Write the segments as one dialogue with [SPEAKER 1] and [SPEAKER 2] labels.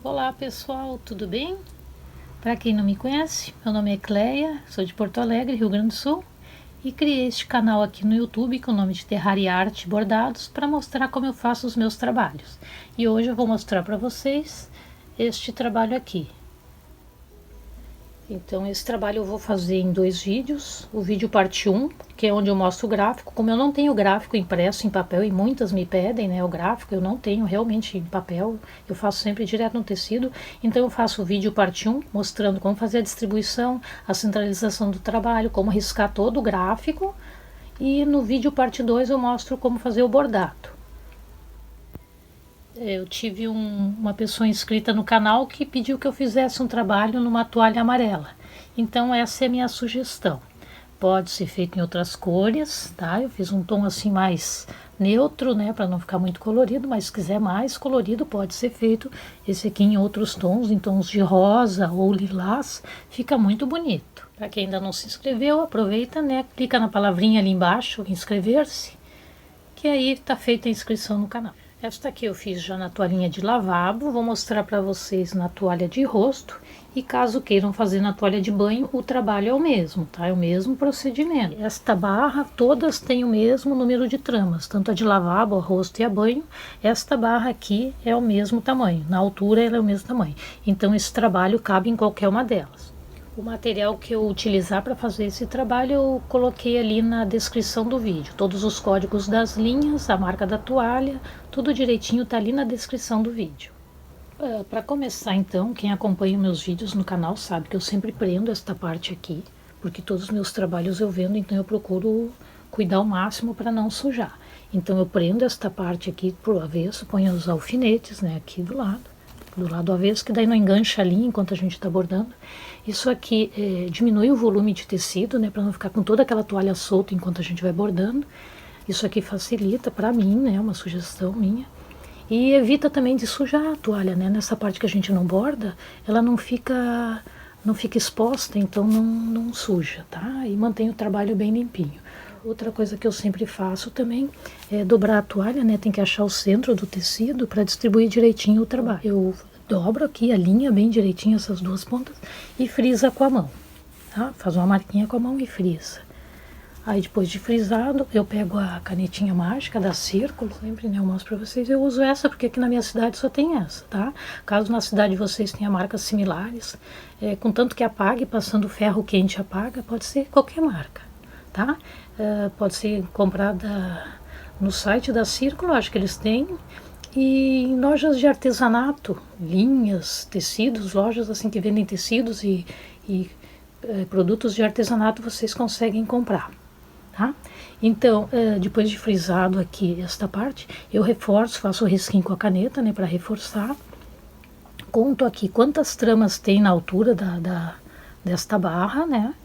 [SPEAKER 1] Olá pessoal, tudo bem? Para quem não me conhece, meu nome é Cleia, sou de Porto Alegre, Rio Grande do Sul, e criei este canal aqui no YouTube com o nome de Terraria Arte Bordados para mostrar como eu faço os meus trabalhos. E hoje eu vou mostrar para vocês este trabalho aqui. Então esse trabalho eu vou fazer em 2 vídeos, o vídeo parte 1, que é onde eu mostro o gráfico. Como eu não tenho gráfico impresso em papel e muitas me pedem, né, o gráfico, eu não tenho realmente em papel, eu faço sempre direto no tecido, então eu faço o vídeo parte 1, mostrando como fazer a distribuição, a centralização do trabalho, como riscar todo o gráfico, e no vídeo parte 2 eu mostro como fazer o bordado. Eu tive uma pessoa inscrita no canal que pediu que eu fizesse um trabalho numa toalha amarela. Então essa é a minha sugestão. Pode ser feito em outras cores, tá? Eu fiz um tom assim mais neutro, né, para não ficar muito colorido, mas se quiser mais colorido pode ser feito esse aqui em outros tons, em tons de rosa ou lilás, fica muito bonito. Para quem ainda não se inscreveu, aproveita, né, clica na palavrinha ali embaixo, inscrever-se, que aí está feita a inscrição no canal. Esta aqui eu fiz já na toalhinha de lavabo, vou mostrar para vocês na toalha de rosto, e caso queiram fazer na toalha de banho, o trabalho é o mesmo, tá? É o mesmo procedimento. Esta barra, todas têm o mesmo número de tramas, tanto a de lavabo, a rosto e a banho, esta barra aqui é o mesmo tamanho, na altura ela é o mesmo tamanho, então esse trabalho cabe em qualquer uma delas. O material que eu utilizar para fazer esse trabalho eu coloquei ali na descrição do vídeo. Todos os códigos das linhas, a marca da toalha, tudo direitinho está ali na descrição do vídeo. Para começar então, quem acompanha meus vídeos no canal sabe que eu sempre prendo esta parte aqui, porque todos os meus trabalhos eu vendo, então eu procuro cuidar ao máximo para não sujar. Então eu prendo esta parte aqui pro avesso, ponho os alfinetes, né, aqui do lado avesso, que daí não engancha a linha enquanto a gente está bordando. Isso aqui diminui o volume de tecido, né, para não ficar com toda aquela toalha solta enquanto a gente vai bordando. Isso aqui facilita para mim, né, uma sugestão minha. E evita também de sujar a toalha, né, nessa parte que a gente não borda, ela não fica exposta, então não suja, tá? E mantém o trabalho bem limpinho. Outra coisa que eu sempre faço também é dobrar a toalha, né? Tem que achar o centro do tecido para distribuir direitinho o trabalho. Eu dobro aqui a linha bem direitinho, essas duas pontas, e frisa com a mão, tá? Faz uma marquinha com a mão e frisa. Aí depois de frisado, eu pego a canetinha mágica da Círculo, sempre, né, eu mostro pra vocês. Eu uso essa porque aqui na minha cidade só tem essa, tá? Caso na cidade de vocês tenha marcas similares, contanto que apague, passando ferro quente apaga, pode ser qualquer marca, tá? Pode ser comprada no site da Círculo, acho que eles têm, e em lojas de artesanato, linhas, tecidos, lojas assim que vendem tecidos e produtos de artesanato vocês conseguem comprar. Tá? Então, depois de frisado aqui esta parte, eu reforço, faço o risquinho com a caneta, né, para reforçar. Conto aqui quantas tramas tem na altura desta barra, né?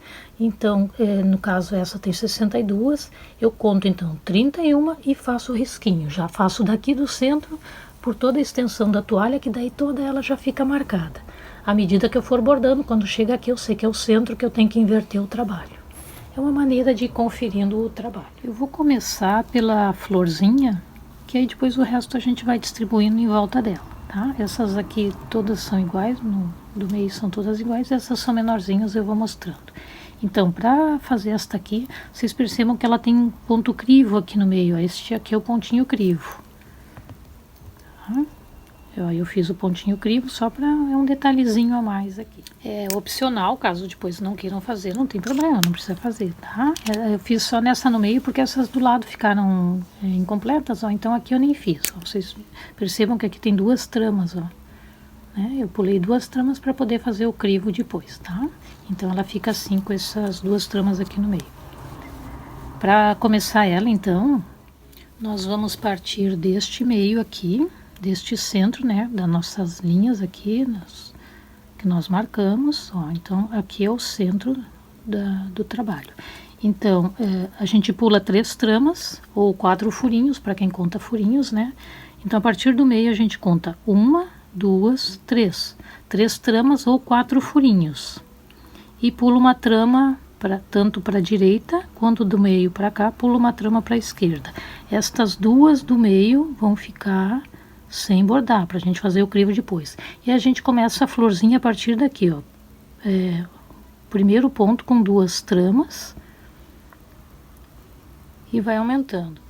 [SPEAKER 1] Então, no caso essa tem 62, eu conto então 31 e faço o risquinho. Já faço daqui do centro por toda a extensão da toalha, que daí toda ela já fica marcada. À medida que eu for bordando, quando chega aqui eu sei que é o centro que eu tenho que inverter o trabalho. É uma maneira de ir conferindo o trabalho. Eu vou começar pela florzinha, que aí depois o resto a gente vai distribuindo em volta dela, tá? Essas aqui todas são iguais, do meio são todas iguais, essas são menorzinhas, eu vou mostrando. Então, para fazer esta aqui, vocês percebam que ela tem um ponto crivo aqui no meio, este aqui é o pontinho crivo. Tá? Eu fiz o pontinho crivo só para um detalhezinho a mais aqui. É opcional, caso depois não queiram fazer, não tem problema, não precisa fazer, tá? Eu fiz só nessa no meio porque essas do lado ficaram incompletas, ó, então aqui eu nem fiz. Ó, vocês percebam que aqui tem 2 tramas, ó. Né? Eu pulei 2 tramas para poder fazer o crivo depois, tá? Então ela fica assim com essas 2 tramas aqui no meio. Para começar ela, então, nós vamos partir deste meio aqui, deste centro, né, das nossas linhas aqui, que nós marcamos, ó, então aqui é o centro do trabalho. Então, a gente pula 3 tramas, ou 4 furinhos, para quem conta furinhos, né, então a partir do meio a gente conta 1, 2, 3, 3 tramas ou 4 furinhos, e pula uma trama, tanto para a direita, quanto do meio para cá, pula uma trama para a esquerda. Estas 2 do meio vão ficar sem bordar, pra gente fazer o crivo depois. E a gente começa a florzinha a partir daqui, ó. Primeiro ponto com 2 tramas e vai aumentando.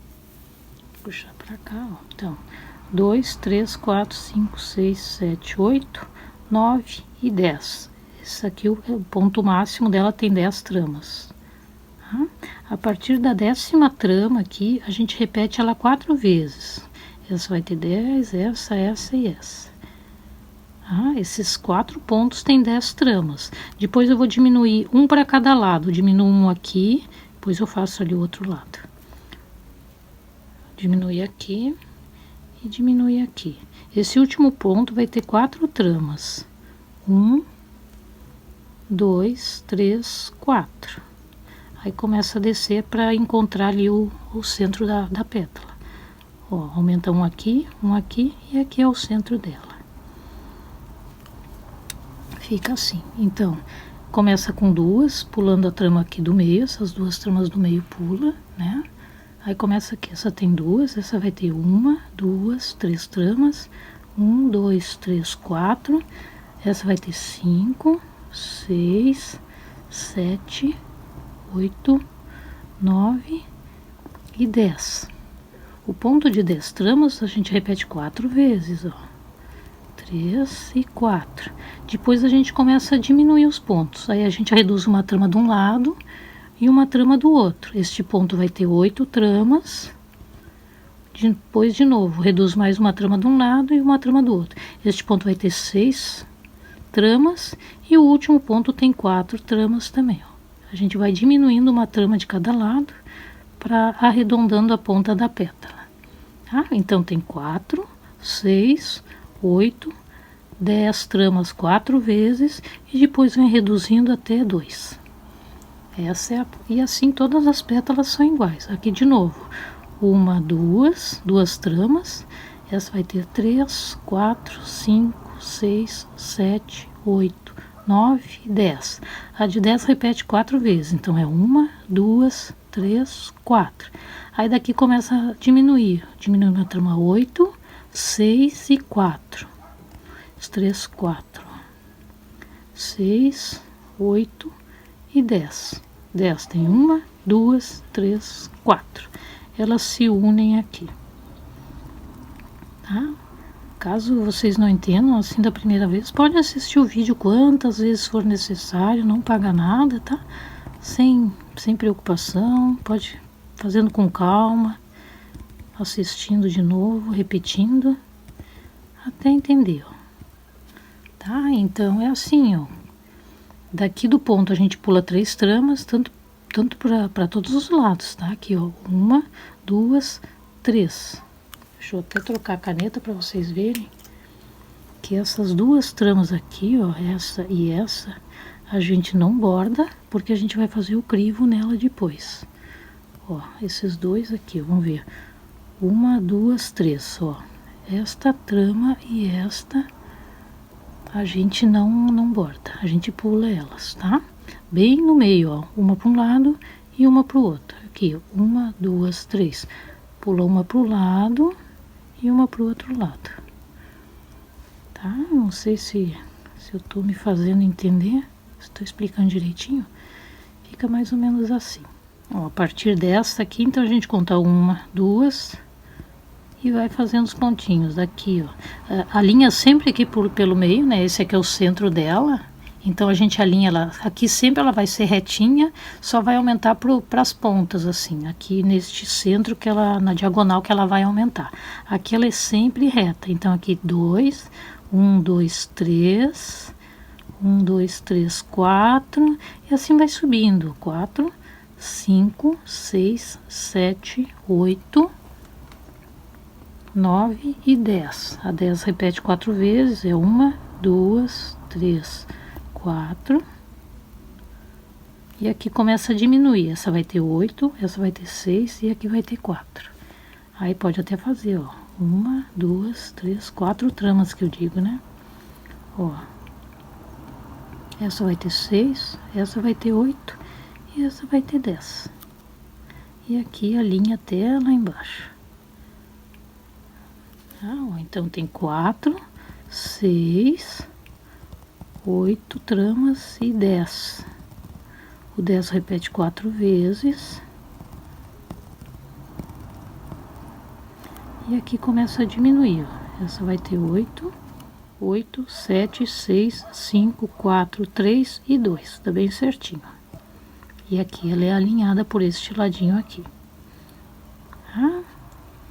[SPEAKER 1] Puxar pra cá, ó. Então, 2, 3, 4, 5, 6, 7, 8, 9 e 10. Esse aqui, o ponto máximo dela tem 10 tramas. Tá? A partir da 10ª trama aqui, a gente repete ela 4 vezes. Essa vai ter 10, essa e essa. Esses 4 pontos tem 10 tramas. Depois eu vou diminuir um para cada lado. Diminuo um aqui, depois eu faço ali o outro lado. Diminui aqui e diminui aqui. Esse último ponto vai ter 4 tramas. 1, 2, 3, 4. Aí começa a descer para encontrar ali o centro da pétala. Ó, aumenta um aqui e aqui é o centro dela. Fica assim. Então, começa com 2, pulando a trama aqui do meio, essas 2 tramas do meio pula, né? Aí começa aqui, essa tem 2, essa vai ter 1, 2, 3 tramas, 1, 2, 3, 4, essa vai ter 5, 6, 7, 8, 9 e 10. O ponto de 10 tramas a gente repete 4 vezes, ó. 3 e 4. Depois a gente começa a diminuir os pontos. Aí a gente reduz uma trama de um lado e uma trama do outro. Este ponto vai ter 8 tramas. Depois, de novo, reduz mais uma trama de um lado e uma trama do outro. Este ponto vai ter 6 tramas. E o último ponto tem 4 tramas também, ó. A gente vai diminuindo uma trama de cada lado para arredondando a ponta da pétala. Tá? Então, tem 4, 6, 8, 10 tramas 4 vezes e depois vem reduzindo até 2. E assim todas as pétalas são iguais. Aqui de novo, 1, 2, 2 tramas. Essa vai ter 3, 4, 5, 6, 7, 8, 9 e 10. A de 10 repete 4 vezes. Então é 1, 2, 3, 4. Aí daqui começa a diminuir. Diminuindo a trama 8, 6 e 4. 3, 4. 6, 8 e 10. 10 tem 1, 2, 3, 4. Elas se unem aqui. Tá? Caso vocês não entendam assim da primeira vez, pode assistir o vídeo quantas vezes for necessário, não paga nada, tá? Sem preocupação, pode fazendo com calma, assistindo de novo, repetindo, até entender, ó. Tá? Então é assim, ó. Daqui do ponto a gente pula 3 tramas, tanto para todos os lados, tá? Aqui, ó, 1, 2, 3. Deixa eu até trocar a caneta para vocês verem que essas 2 tramas aqui, ó, essa e essa, a gente não borda, porque a gente vai fazer o crivo nela depois. Ó, esses 2 aqui, vamos ver. 1, 2, 3, ó. Esta trama e esta a gente não borda, a gente pula elas, tá? Bem no meio, ó, uma para um lado e uma para o outro. Aqui, 1, 2, 3. Pula uma para o lado e uma para o outro lado. Tá? Não sei se eu tô me fazendo entender, estou explicando direitinho. Fica mais ou menos assim. Ó, a partir dessa aqui, então a gente conta 1, 2 e vai fazendo os pontinhos daqui, ó. A linha sempre aqui pelo meio, né? Esse aqui é o centro dela. Então a gente alinha ela, aqui sempre ela vai ser retinha, só vai aumentar para as pontas assim, aqui neste centro que ela, na diagonal que ela vai aumentar. Aqui ela é sempre reta, então aqui 2, 1, 2, 3, 1, 2, 3, 4, e assim vai subindo, 4, 5, 6, 7, 8, 9 e 10. A 10 repete 4 vezes, é 1, 2, 3, 4. E aqui começa a diminuir. Essa vai ter 8, essa vai ter 6 e aqui vai ter 4. Aí pode até fazer, ó. 1, 2, 3, 4 tramas que eu digo, né? Ó. Essa vai ter 6, essa vai ter 8 e essa vai ter 10. E aqui a linha até lá embaixo. Ó, então tem 4, 6, 8 tramas e 10. O 10 repete 4 vezes. E aqui começa a diminuir, ó. Essa vai ter 8, 8, 7, 6, 5, 4, 3 e 2. Tá bem certinho. E aqui ela é alinhada por este ladinho aqui. Ah,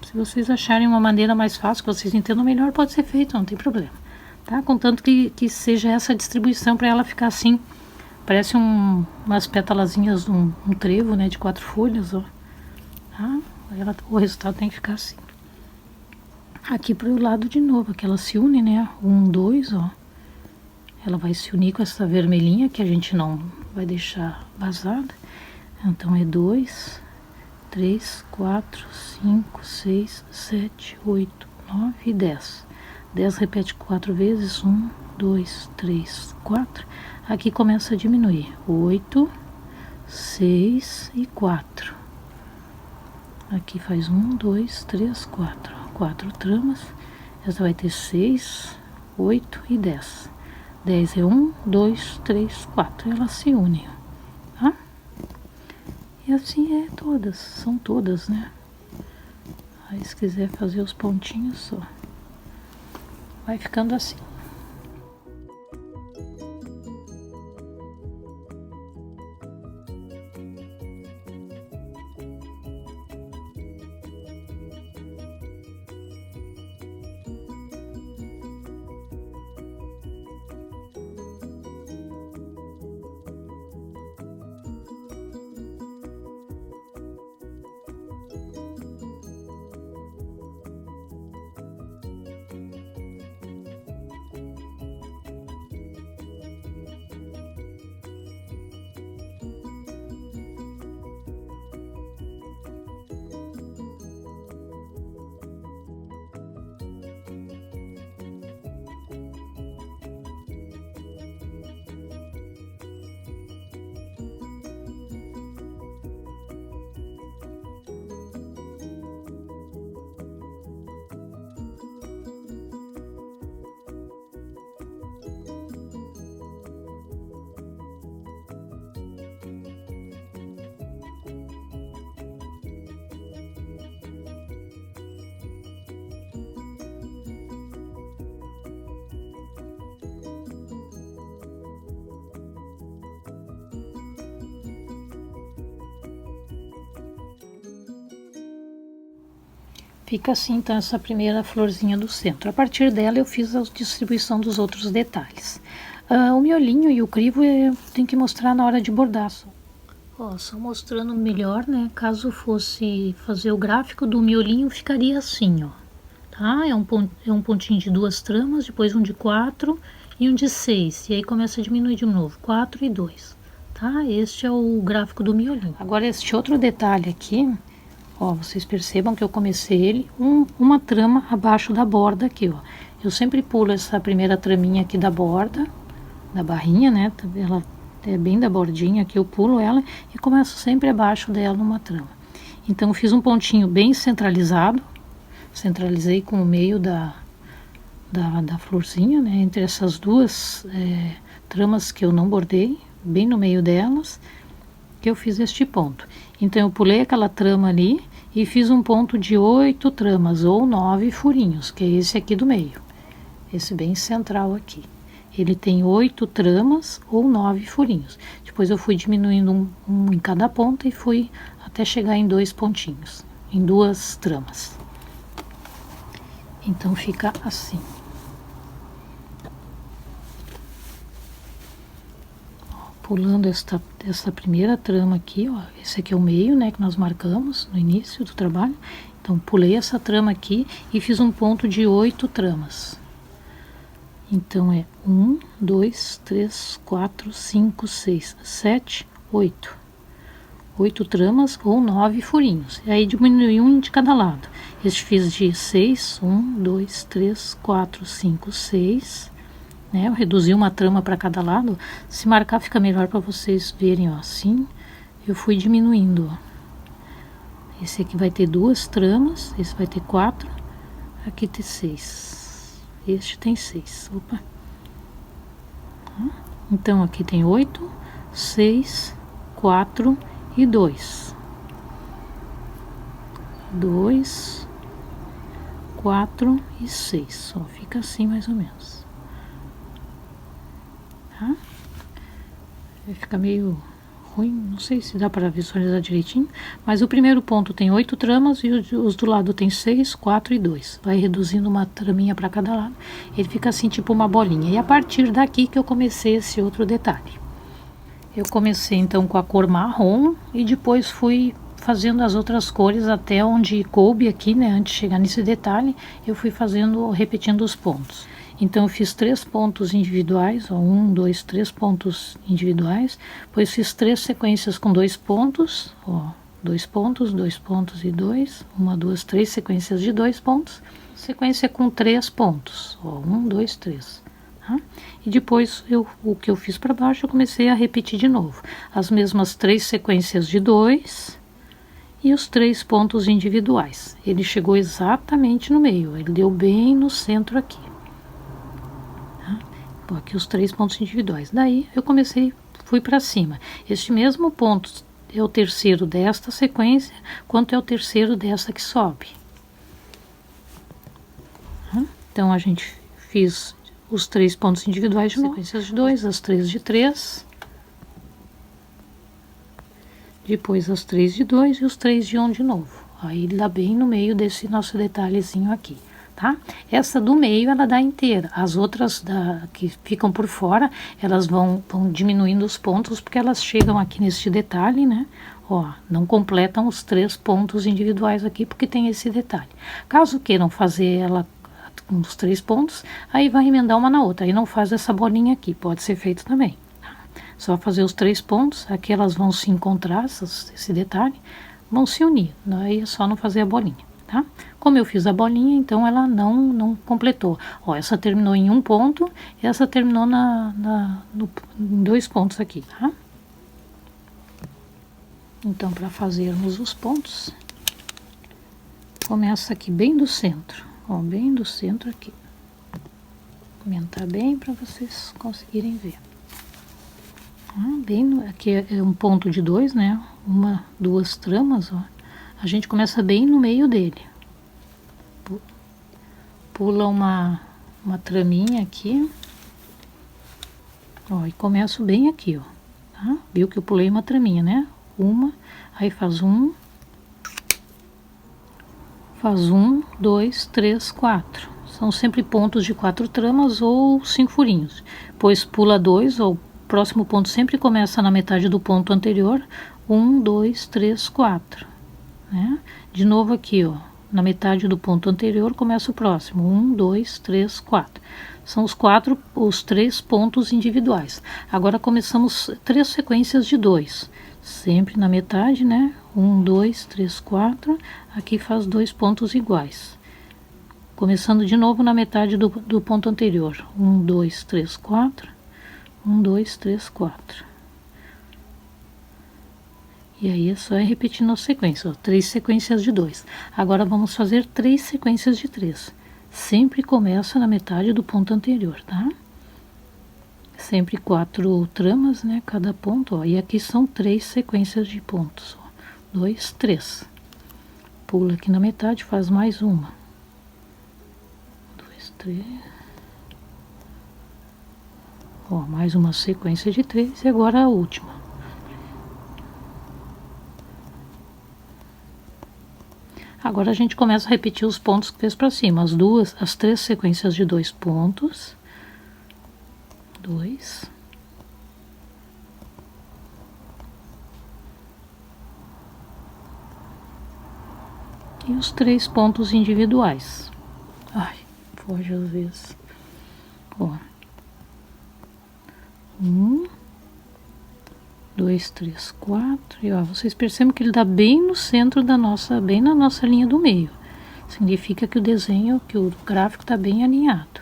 [SPEAKER 1] se vocês acharem uma maneira mais fácil, que vocês entendam melhor, pode ser feito, não tem problema. Tá? Contanto que seja essa distribuição para ela ficar assim. Parece umas pétalazinhas, um trevo, né, de 4 folhas, ó. Tá? O resultado tem que ficar assim. Aqui pro lado de novo, que ela se une, né? 1, 2, ó. Ela vai se unir com essa vermelhinha, que a gente não vai deixar vazada. Então é 2, 3, 4, 5, 6, 7, 8, 9 e 10. 10 repete 4 vezes. 1, 2, 3, 4. Aqui começa a diminuir. 8, 6 e 4. Aqui faz 1, 2, 3, 4. 4 tramas. Essa vai ter 6, 8 e 10. 10 é 1, 2, 3, 4. Elas se unem, tá? E assim é todas. São todas, né? Aí se quiser fazer os pontinhos só. Vai ficando assim. Fica assim, então, essa primeira florzinha do centro. A partir dela eu fiz a distribuição dos outros detalhes. O miolinho e o crivo eu tenho que mostrar na hora de bordar. Só mostrando melhor, né? Caso fosse fazer o gráfico do miolinho, ficaria assim, ó. Tá? É um pontinho de 2 tramas, depois um de 4 e um de 6. E aí começa a diminuir de novo, 4 e 2. Tá? Este é o gráfico do miolinho. Agora este outro detalhe aqui... Ó, vocês percebam que eu comecei ele uma trama abaixo da borda aqui, ó. Eu sempre pulo essa primeira traminha aqui da borda, da barrinha, né? Ela é bem da bordinha aqui, eu pulo ela e começo sempre abaixo dela numa trama. Então, eu fiz um pontinho bem centralizado, centralizei com o meio da florzinha, né? Entre essas duas tramas que eu não bordei, bem no meio delas, que eu fiz este ponto. Então eu pulei aquela trama ali e fiz um ponto de 8 tramas ou 9 furinhos, que é esse aqui do meio, esse bem central aqui. Ele tem 8 tramas ou 9 furinhos. Depois eu fui diminuindo um em cada ponta e fui até chegar em 2 pontinhos, em 2 tramas. Então fica assim. Pulando essa primeira trama aqui, ó, esse aqui é o meio, né, que nós marcamos no início do trabalho. Então, pulei essa trama aqui e fiz um ponto de 8 tramas. Então, é 1, 2, 3, 4, 5, 6, 7, 8. 8 tramas ou 9 furinhos. E aí, diminui um de cada lado. Este fiz de 6, 1, 2, 3, 4, 5, 6... Né? Eu reduzi uma trama para cada lado. Se marcar fica melhor para vocês verem, ó, assim. Eu fui diminuindo, ó. Esse aqui vai ter 2 tramas, esse vai ter 4. aqui tem 6. Este tem 6. Opa. Então aqui tem 8, 6, 4 e 2. 2, 4 e 6. Só fica assim mais ou menos. Tá? Vai ficar meio ruim, não sei se dá para visualizar direitinho, mas o primeiro ponto tem 8 tramas e os do lado tem 6, 4 e 2. Vai reduzindo uma traminha para cada lado, ele fica assim tipo uma bolinha. E a partir daqui que eu comecei esse outro detalhe. Eu comecei então com a cor marrom e depois fui fazendo as outras cores até onde coube aqui, né? Antes de chegar nesse detalhe, eu fui fazendo, repetindo os pontos. Então eu fiz 3 pontos individuais, ó, 1, 2, 3 pontos individuais, depois fiz 3 sequências com 2 pontos, ó, 2 pontos, 2 pontos e 2, 1, 2, 3 sequências de 2 pontos, sequência com 3 pontos, ó, 1, 2, 3. Tá? E depois o que eu fiz para baixo, eu comecei a repetir de novo, as mesmas 3 sequências de 2 e os 3 pontos individuais. Ele chegou exatamente no meio, ele deu bem no centro aqui. Aqui os 3 pontos individuais. Daí eu fui para cima. Este mesmo ponto é o terceiro desta sequência, quanto é o terceiro dessa que sobe. Então a gente fez os 3 pontos individuais de novo, sequências de 2, as 3 de 3, depois as 3 de 2 e os 3 de 1 de novo. Aí ele dá bem no meio desse nosso detalhezinho aqui. Tá? Essa do meio ela dá inteira, as outras que ficam por fora, elas vão diminuindo os pontos, porque elas chegam aqui nesse detalhe, né? Ó, não completam os 3 pontos individuais aqui, porque tem esse detalhe. Caso queiram fazer ela com os 3 pontos, aí vai emendar uma na outra, aí não faz essa bolinha aqui, pode ser feito também. Tá? Só fazer os 3 pontos, aqui elas vão se encontrar, esse detalhe, vão se unir, aí é só não fazer a bolinha. Tá? Como eu fiz a bolinha, então ela não completou. Ó, essa terminou em 1 ponto, essa terminou em 2 pontos aqui, tá? Então, para fazermos os pontos, começa aqui bem do centro, ó, bem do centro aqui. Vou aumentar bem para vocês conseguirem ver. Aqui é um ponto de 2, né? 1, 2 tramas, ó. A gente começa bem no meio dele. Pula uma traminha aqui. Ó, e começo bem aqui, ó. Tá? Viu que eu pulei uma traminha, né? Aí faz 1. Faz 1, 2, 3, 4. São sempre pontos de 4 tramas ou 5 furinhos. Depois pula 2, ou o próximo ponto sempre começa na metade do ponto anterior. 1, 2, 3, 4. Né? De novo aqui, ó, na metade do ponto anterior começa o próximo, 1, 2, 3, 4. São os 3 pontos individuais. Agora começamos 3 sequências de 2, sempre na metade, né? 1, 2, 3, 4. Aqui faz 2 pontos iguais. Começando de novo na metade do ponto anterior, 1, 2, 3, 4. 1, 2, 3, 4. E aí é só repetindo a sequência, ó, 3 sequências de 2. Agora vamos fazer 3 sequências de 3. Sempre começa na metade do ponto anterior, tá? Sempre 4 tramas, né? Cada ponto, ó. E aqui são 3 sequências de pontos, ó. 2, 3. Pula aqui na metade, faz mais uma. 2, 3. Ó, mais uma sequência de 3 e agora a última. Agora a gente começa a repetir os pontos que fez para cima, as 3 sequências de 2 pontos. 2. E os 3 pontos individuais. Ai, foge às vezes. Ó. 1, 2, 3, 4. E ó, vocês percebem que ele dá bem no centro bem na nossa linha do meio. Significa que o desenho, que o gráfico está bem alinhado.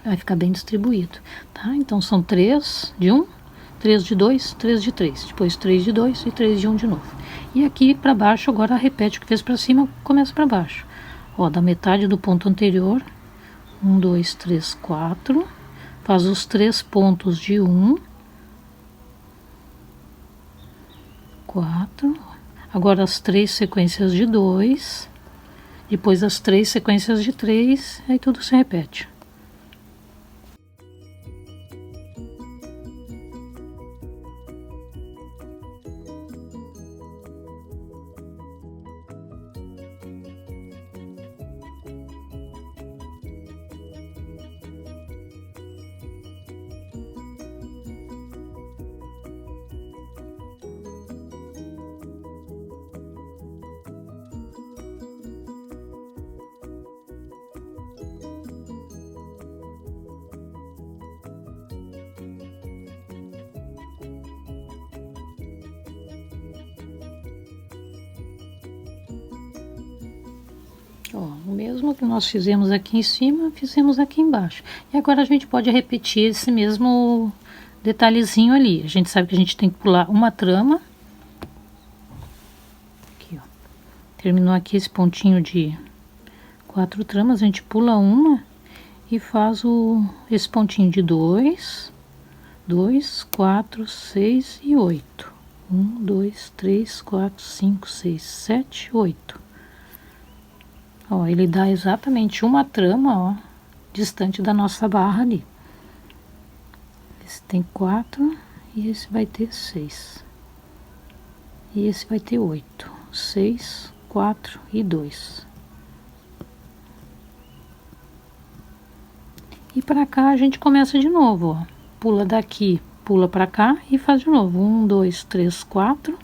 [SPEAKER 1] Vai ficar bem distribuído, tá? Então são 3 de 1, 3 de 2, 3 de 3. Depois 3 de 2 e 3 de 1 de novo. E aqui para baixo agora repete o que fez para cima, começa para baixo. Ó, da metade do ponto anterior, 1, 2, 3, 4, faz os 3 pontos de 1, 4, agora as 3 sequências de 2, depois as 3 sequências de 3, aí tudo se repete. Ó, o mesmo que nós fizemos aqui em cima, fizemos aqui embaixo. E agora a gente pode repetir esse mesmo detalhezinho ali. A gente sabe que a gente tem que pular uma trama. Aqui, ó. Terminou aqui esse pontinho de 4 tramas, a gente pula uma e faz esse pontinho de 2, 4, 6 e 8. 1, 2, 3, 4, 5, 6, 7, 8. Ó, ele dá exatamente uma trama, ó, distante da nossa barra ali. Esse tem 4 e esse vai ter 6. E esse vai ter 8. 6, 4 e 2. E pra cá a gente começa de novo, ó. Pula daqui, pula pra cá e faz de novo. 1, 2, 3, 4.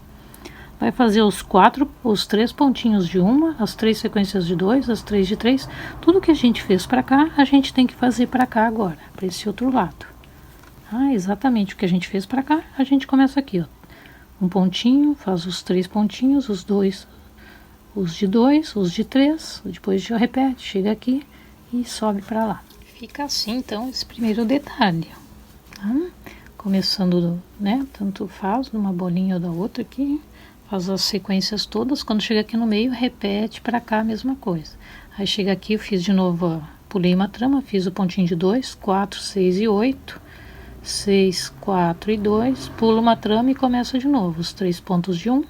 [SPEAKER 1] Vai fazer os 3 pontinhos de uma, as 3 sequências de 2, as 3 de 3. Tudo que a gente fez para cá, a gente tem que fazer para cá agora, para esse outro lado. Ah, exatamente o que a gente fez para cá, a gente começa aqui, ó. Um pontinho, faz os 3 pontinhos, os 2, os de 2, os de 3, depois já repete, chega aqui e sobe para lá. Fica assim, então, esse primeiro detalhe. Tá? Começando, né, tanto faz numa bolinha ou da outra aqui. Faz as sequências todas, quando chega aqui no meio, repete para cá a mesma coisa. Aí chega aqui, eu fiz de novo, ó, pulei uma trama, fiz o pontinho de 2, 4, 6 e 8. 6, 4 e 2, pulo uma trama e começa de novo. Os 3 pontos de 1,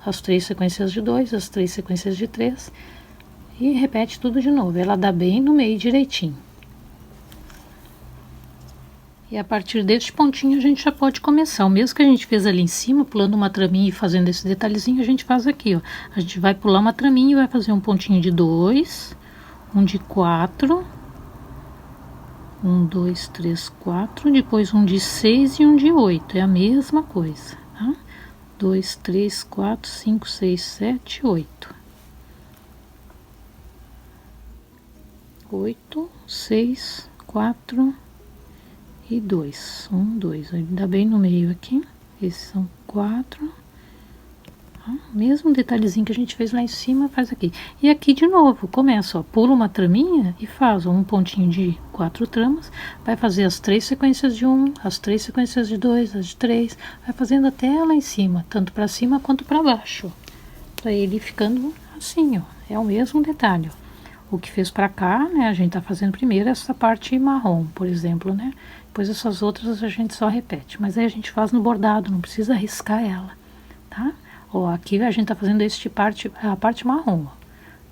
[SPEAKER 1] as 3 sequências de 2, as 3 sequências de 3. E repete tudo de novo. Ela dá bem no meio direitinho. E a partir deste pontinho a gente já pode começar. O mesmo que a gente fez ali em cima, pulando uma traminha e fazendo esse detalhezinho, a gente faz aqui, ó. A gente vai pular uma traminha e vai fazer um pontinho de 2, um de 4, 1, 2, 3, 4, depois um de 6 e um de 8. É a mesma coisa, tá? 2, 3, 4, 5, 6, 7, 8. 8, 6, 4 e 2. 1, 2. Ainda bem no meio aqui. Esses são 4. Mesmo detalhezinho que a gente fez lá em cima, faz aqui. E aqui de novo, começa, ó, pula uma traminha e faz um pontinho de 4 tramas. Vai fazer as 3 sequências de 1, as 3 sequências de 2, as de 3. Vai fazendo até lá em cima, tanto para cima quanto para baixo. Pra ele ficando assim, ó. É o mesmo detalhe, ó. O que fez para cá, né, a gente tá fazendo primeiro essa parte marrom, por exemplo, né? Depois essas outras a gente só repete. Mas aí a gente faz no bordado, não precisa riscar ela, tá? Ó, aqui a gente tá fazendo a parte marrom, ó.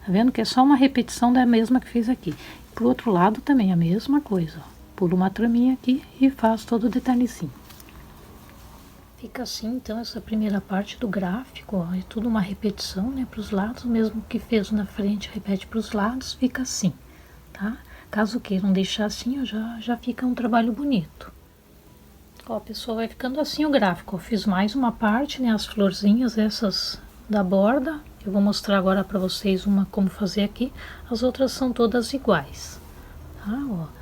[SPEAKER 1] Tá vendo que é só uma repetição da mesma que fez aqui. Pro outro lado também a mesma coisa, ó. Pula uma traminha aqui e faz todo o detalhezinho. Fica assim, então, essa primeira parte do gráfico, ó, é tudo uma repetição, né, para os lados, o mesmo que fez na frente, repete para os lados, fica assim, tá? Caso queiram deixar assim, ó, já fica um trabalho bonito. Ó, pessoal, vai ficando assim o gráfico. Eu fiz mais uma parte, né, as florzinhas, essas da borda. Eu vou mostrar agora para vocês uma como fazer aqui. As outras são todas iguais, tá? Ó.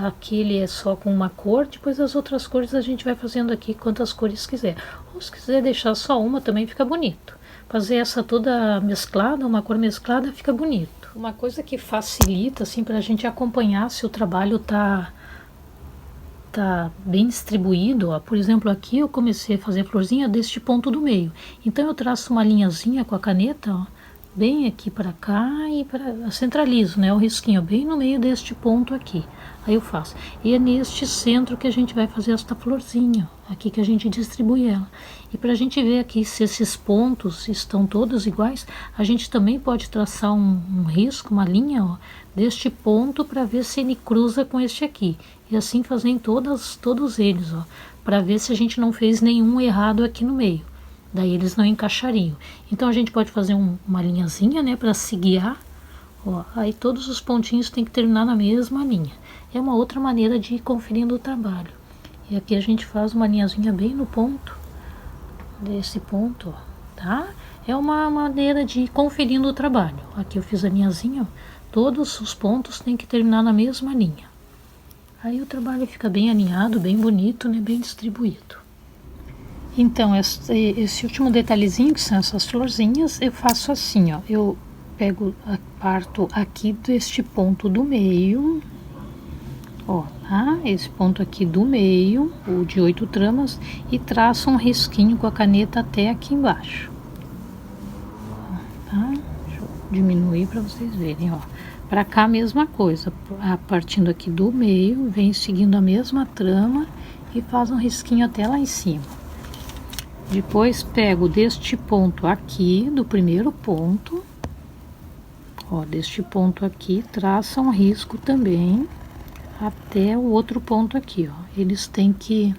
[SPEAKER 1] Aqui ele é só com uma cor, depois as outras cores a gente vai fazendo aqui quantas cores quiser. Ou se quiser deixar só uma também fica bonito. Fazer essa toda mesclada, uma cor mesclada, fica bonito. Uma coisa que facilita assim pra gente acompanhar se o trabalho tá bem distribuído, ó. Por exemplo, aqui eu comecei a fazer florzinha deste ponto do meio. Então eu traço uma linhazinha com a caneta, ó, bem aqui para cá e para centralizo, né, o risquinho bem no meio deste ponto aqui. Aí eu faço. E é neste centro que a gente vai fazer esta florzinha, aqui que a gente distribui ela. E para a gente ver aqui se esses pontos estão todos iguais, a gente também pode traçar um risco, uma linha, ó, deste ponto para ver se ele cruza com este aqui. E assim fazer em todos eles, ó, para ver se a gente não fez nenhum errado aqui no meio. Daí eles não encaixariam. Então a gente pode fazer uma linhazinha, né, para se guiar. Ó, aí todos os pontinhos tem que terminar na mesma linha. É uma outra maneira de ir conferindo o trabalho. E aqui a gente faz uma linhazinha bem no ponto, desse ponto, ó, tá? É uma maneira de ir conferindo o trabalho. Aqui eu fiz a linhazinha, ó, todos os pontos tem que terminar na mesma linha. Aí o trabalho fica bem alinhado, bem bonito, né, bem distribuído. Então, esse último detalhezinho, que são essas florzinhas, eu faço assim, ó. Eu pego, parto aqui deste ponto do meio, ó, tá? Esse ponto aqui do meio, o de 8 tramas, e traço um risquinho com a caneta até aqui embaixo. Tá? Deixa eu diminuir para vocês verem, ó. Para cá a mesma coisa, partindo aqui do meio, vem seguindo a mesma trama e faz um risquinho até lá em cima. Depois pego deste ponto aqui, do primeiro ponto, ó, deste ponto aqui, traça um risco também até o outro ponto aqui, ó. Eles têm que,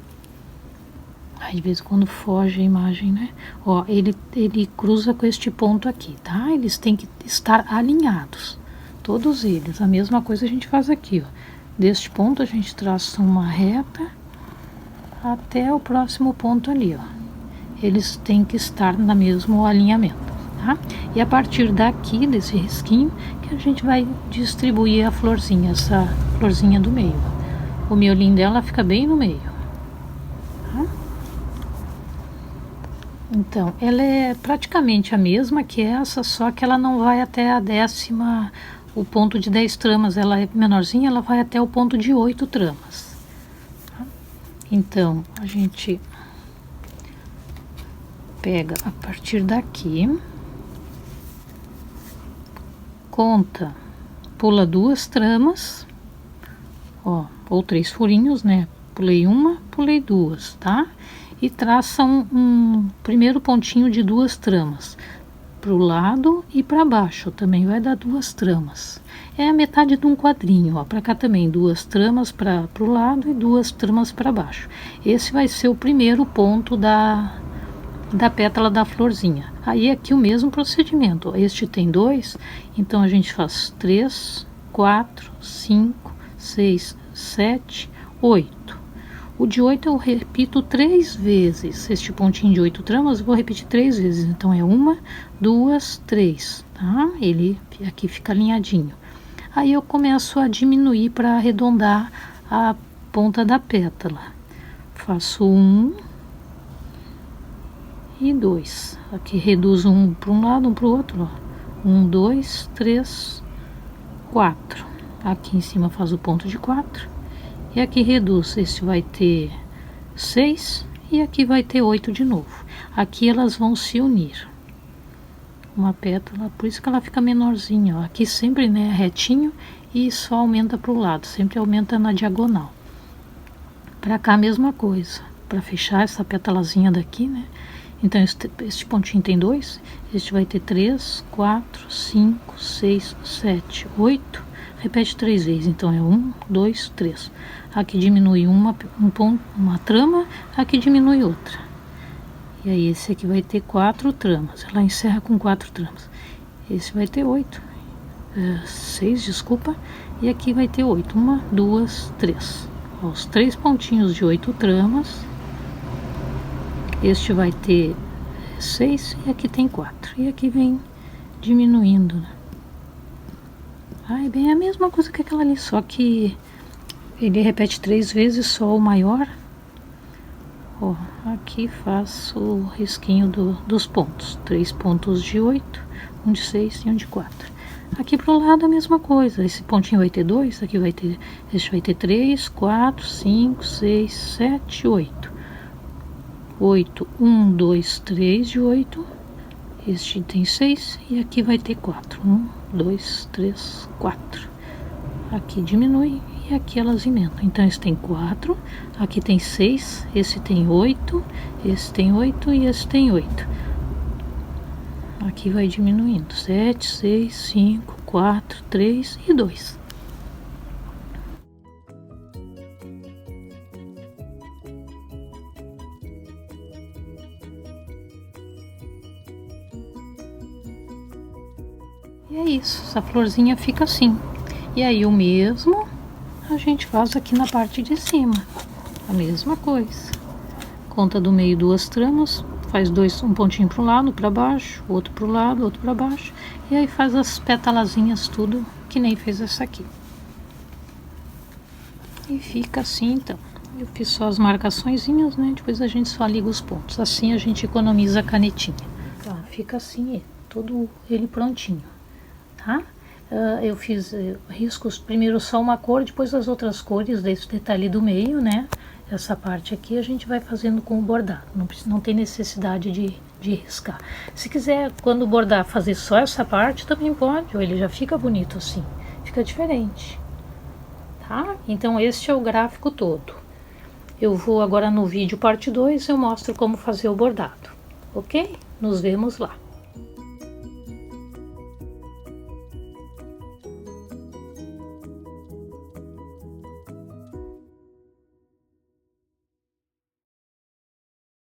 [SPEAKER 1] aí de vez em quando foge a imagem, né? Ó, ele cruza com este ponto aqui, tá? Eles têm que estar alinhados, todos eles. A mesma coisa a gente faz aqui, ó. Deste ponto a gente traça uma reta até o próximo ponto ali, ó. Eles têm que estar no mesmo alinhamento, tá? E a partir daqui, desse risquinho, que a gente vai distribuir a florzinha, essa florzinha do meio. O miolinho dela fica bem no meio, tá? Então, ela é praticamente a mesma que essa, só que ela não vai até a 10ª, o ponto de 10 tramas, ela é menorzinha, ela vai até o ponto de 8 tramas, tá? Então, a gente pega a partir daqui, conta, pula 2 tramas, ó, ou 3 furinhos, né? Pulei uma, pulei 2, tá? E traça um primeiro pontinho de 2 tramas pro lado e para baixo, também vai dar 2 tramas. É a metade de um quadrinho, ó, para cá também 2 tramas para pro lado e 2 tramas para baixo. Esse vai ser o primeiro ponto da pétala da florzinha. Aí aqui o mesmo procedimento, este tem 2, então a gente faz 3, 4, 5, 6, 7, 8. O de 8 eu repito 3 vezes, este pontinho de 8 tramas eu vou repetir 3 vezes, então é 1, 2, 3, tá? Ele aqui fica alinhadinho. Aí eu começo a diminuir para arredondar a ponta da pétala. Faço 1 e 2. Aqui reduzo um para um lado, um para o outro, ó. 1, 2, 3, 4. Aqui em cima faz o ponto de 4. E aqui reduz. Esse vai ter 6 e aqui vai ter 8 de novo. Aqui elas vão se unir. Uma pétala, por isso que ela fica menorzinha, ó. Aqui sempre, né, retinho e só aumenta para o lado, sempre aumenta na diagonal. Para cá a mesma coisa. Para fechar essa pétalazinha daqui, né? Então, este pontinho tem 2, este vai ter 3, 4, 5, 6, 7, 8. Repete 3 vezes, então é 1, 2, 3. Aqui diminui uma trama, aqui diminui outra. E aí esse aqui vai ter 4 tramas, ela encerra com 4 tramas. Esse vai ter 6, desculpa, e aqui vai ter 8. 1, 2, 3. Os 3 pontinhos de 8 tramas. Este vai ter 6 e aqui tem 4. E aqui vem diminuindo, né? É bem a mesma coisa que aquela ali, só que ele repete 3 vezes só o maior. Ó, aqui faço o risquinho dos pontos. 3 pontos de 8, um de 6 e um de 4. Aqui pro lado a mesma coisa. Esse pontinho vai ter 2, aqui vai ter, este vai ter 3, 4, 5, 6, 7, 8. 8, 1, 2, 3 de 8. Este tem 6 e aqui vai ter 4. 1, 2, 3, 4. Aqui diminui e aqui elas emendam. Então esse tem 4, aqui tem 6, esse tem 8, esse tem 8 e esse tem 8. Aqui vai diminuindo. 7, 6, 5, 4, 3 e 2. E é isso, essa florzinha fica assim. E aí o mesmo a gente faz aqui na parte de cima. A mesma coisa. Conta do meio 2 tramas, faz um pontinho para um lado, para baixo, outro para o lado, outro para baixo. E aí faz as pétalazinhas tudo, que nem fez essa aqui. E fica assim então. Eu fiz só as marcaçõezinhas, né? Depois a gente só liga os pontos. Assim a gente economiza a canetinha. Tá, fica assim, todo ele prontinho, tá? Eu fiz riscos, primeiro só uma cor, depois as outras cores desse detalhe do meio, né? Essa parte aqui a gente vai fazendo com o bordado, não tem necessidade de riscar. Se quiser, quando bordar, fazer só essa parte, também pode, ou ele já fica bonito assim, fica diferente, tá? Então este é o gráfico todo. Eu vou agora no vídeo parte 2, eu mostro como fazer o bordado, ok? Nos vemos lá.